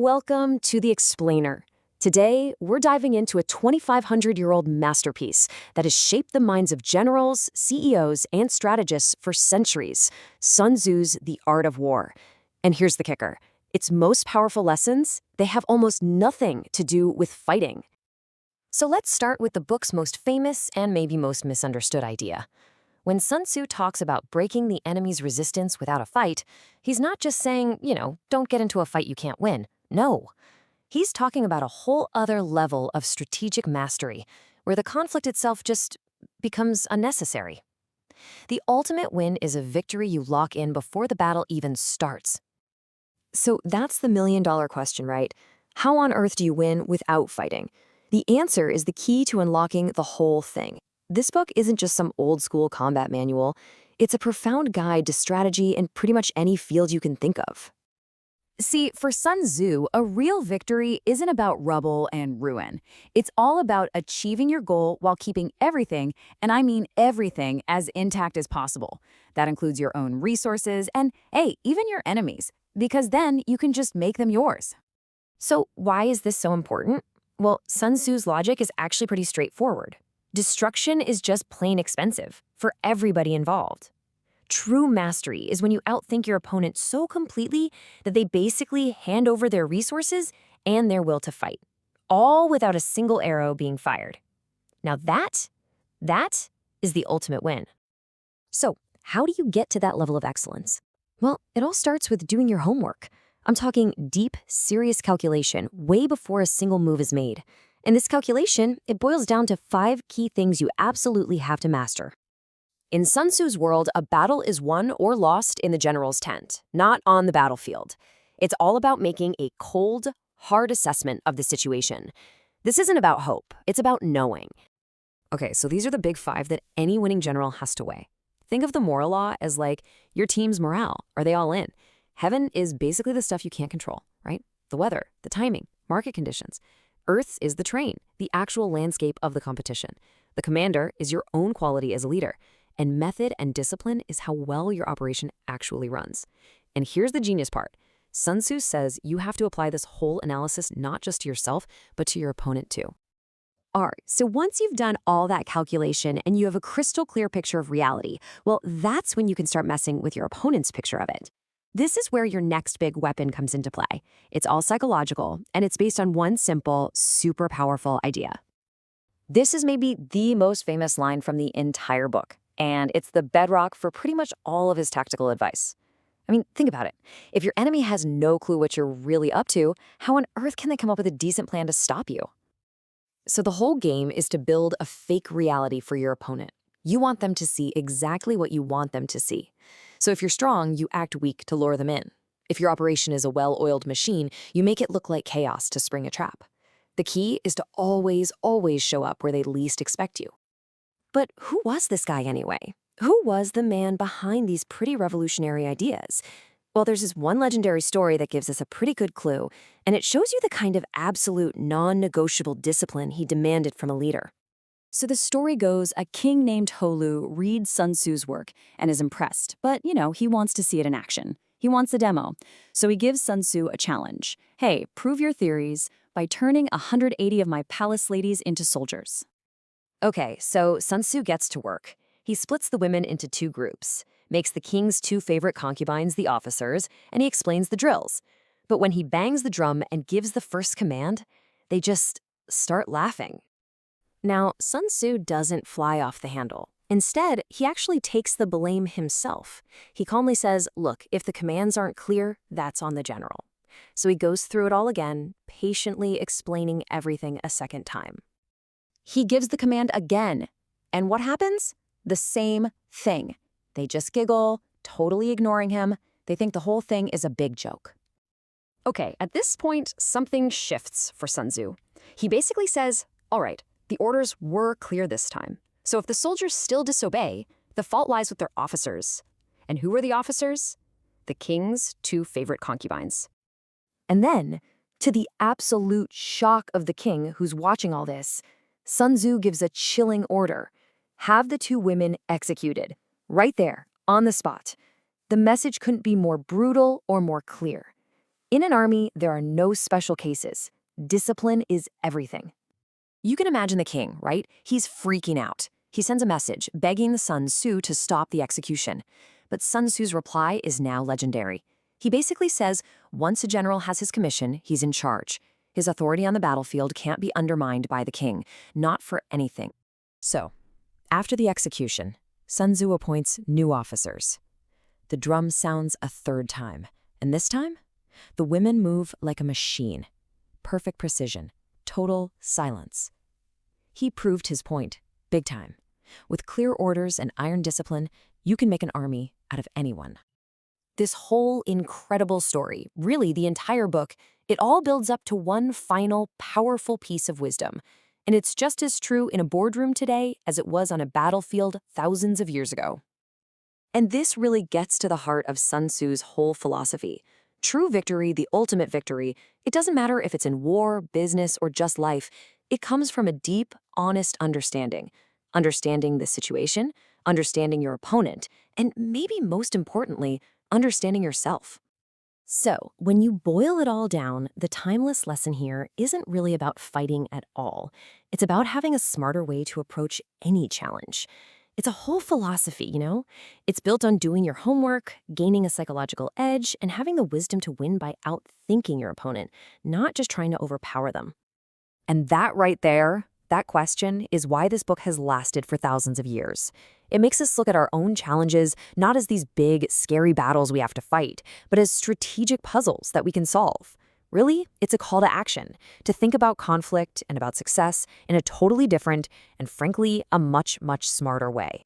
Welcome to The Explainer. Today, we're diving into a 2,500-year-old masterpiece that has shaped the minds of generals, CEOs, and strategists for centuries, Sun Tzu's The Art of War. And here's the kicker. Its most powerful lessons, they have almost nothing to do with fighting. So let's start with the book's most famous and maybe most misunderstood idea. When Sun Tzu talks about breaking the enemy's resistance without a fight, he's not just saying, don't get into a fight you can't win. No. He's talking about a whole other level of strategic mastery, where the conflict itself just becomes unnecessary. The ultimate win is a victory you lock in before the battle even starts. So that's the million-dollar question, right? How on earth do you win without fighting? The answer is the key to unlocking the whole thing. This book isn't just some old-school combat manual. It's a profound guide to strategy in pretty much any field you can think of. See, for Sun Tzu, a real victory isn't about rubble and ruin. It's all about achieving your goal while keeping everything, and I mean everything, as intact as possible. That includes your own resources and, hey, even your enemies, because then you can just make them yours. So why is this so important? Well, Sun Tzu's logic is actually pretty straightforward. Destruction is just plain expensive for everybody involved. True mastery is when you outthink your opponent so completely that they basically hand over their resources and their will to fight, all without a single arrow being fired. Now that is the ultimate win. So how do you get to that level of excellence? Well, it all starts with doing your homework. I'm talking deep, serious calculation way before a single move is made. And this calculation, it boils down to 5 key things you absolutely have to master. In Sun Tzu's world, a battle is won or lost in the general's tent, not on the battlefield. It's all about making a cold, hard assessment of the situation. This isn't about hope, it's about knowing. Okay, so these are the big 5 that any winning general has to weigh. Think of the moral law as like your team's morale. Are they all in? Heaven is basically the stuff you can't control, right? The weather, the timing, market conditions. Earth is the terrain, the actual landscape of the competition. The commander is your own quality as a leader. And method and discipline is how well your operation actually runs. And here's the genius part. Sun Tzu says you have to apply this whole analysis not just to yourself, but to your opponent too. All right, so once you've done all that calculation and you have a crystal clear picture of reality, well, that's when you can start messing with your opponent's picture of it. This is where your next big weapon comes into play. It's all psychological, and it's based on one simple, super powerful idea. This is maybe the most famous line from the entire book, and it's the bedrock for pretty much all of his tactical advice. I mean, think about it. If your enemy has no clue what you're really up to, how on earth can they come up with a decent plan to stop you? So the whole game is to build a fake reality for your opponent. You want them to see exactly what you want them to see. So if you're strong, you act weak to lure them in. If your operation is a well-oiled machine, you make it look like chaos to spring a trap. The key is to always, always show up where they least expect you. But who was this guy anyway? Who was the man behind these pretty revolutionary ideas? Well, there's this one legendary story that gives us a pretty good clue, and it shows you the kind of absolute non-negotiable discipline he demanded from a leader. So the story goes, a king named Holu reads Sun Tzu's work and is impressed, but, he wants to see it in action. He wants a demo. So he gives Sun Tzu a challenge. Hey, prove your theories by turning 180 of my palace ladies into soldiers. Okay, so Sun Tzu gets to work. He splits the women into 2 groups, makes the king's 2 favorite concubines the officers, and he explains the drills. But when he bangs the drum and gives the first command, they just start laughing. Now, Sun Tzu doesn't fly off the handle. Instead, he actually takes the blame himself. He calmly says, look, if the commands aren't clear, that's on the general. So he goes through it all again, patiently explaining everything a second time. He gives the command again. And what happens? The same thing. They just giggle, totally ignoring him. They think the whole thing is a big joke. Okay, at this point, something shifts for Sun Tzu. He basically says, all right, the orders were clear this time. So if the soldiers still disobey, the fault lies with their officers. And who were the officers? The king's 2 favorite concubines. And then, to the absolute shock of the king who's watching all this, Sun Tzu gives a chilling order. Have the 2 women executed. Right there, on the spot. The message couldn't be more brutal or more clear. In an army, there are no special cases. Discipline is everything. You can imagine the king, right? He's freaking out. He sends a message begging the Sun Tzu to stop the execution. But Sun Tzu's reply is now legendary. He basically says, once a general has his commission, he's in charge. His authority on the battlefield can't be undermined by the king, not for anything. So, after the execution, Sun Tzu appoints new officers. The drum sounds a third time, and this time, the women move like a machine. Perfect precision, total silence. He proved his point, big time. With clear orders and iron discipline, you can make an army out of anyone. This whole incredible story, really the entire book, it all builds up to one final, powerful piece of wisdom. And it's just as true in a boardroom today as it was on a battlefield thousands of years ago. And this really gets to the heart of Sun Tzu's whole philosophy. True victory, the ultimate victory, it doesn't matter if it's in war, business, or just life. It comes from a deep, honest understanding. Understanding the situation, understanding your opponent, and maybe most importantly, understanding yourself. So, when you boil it all down, the timeless lesson here isn't really about fighting at all. It's about having a smarter way to approach any challenge. It's a whole philosophy, you know? It's built on doing your homework, gaining a psychological edge, and having the wisdom to win by outthinking your opponent, not just trying to overpower them. And that right there, that question, is why this book has lasted for thousands of years. It makes us look at our own challenges not as these big, scary battles we have to fight, but as strategic puzzles that we can solve. Really, it's a call to action, to think about conflict and about success in a totally different and, frankly, a much, much smarter way.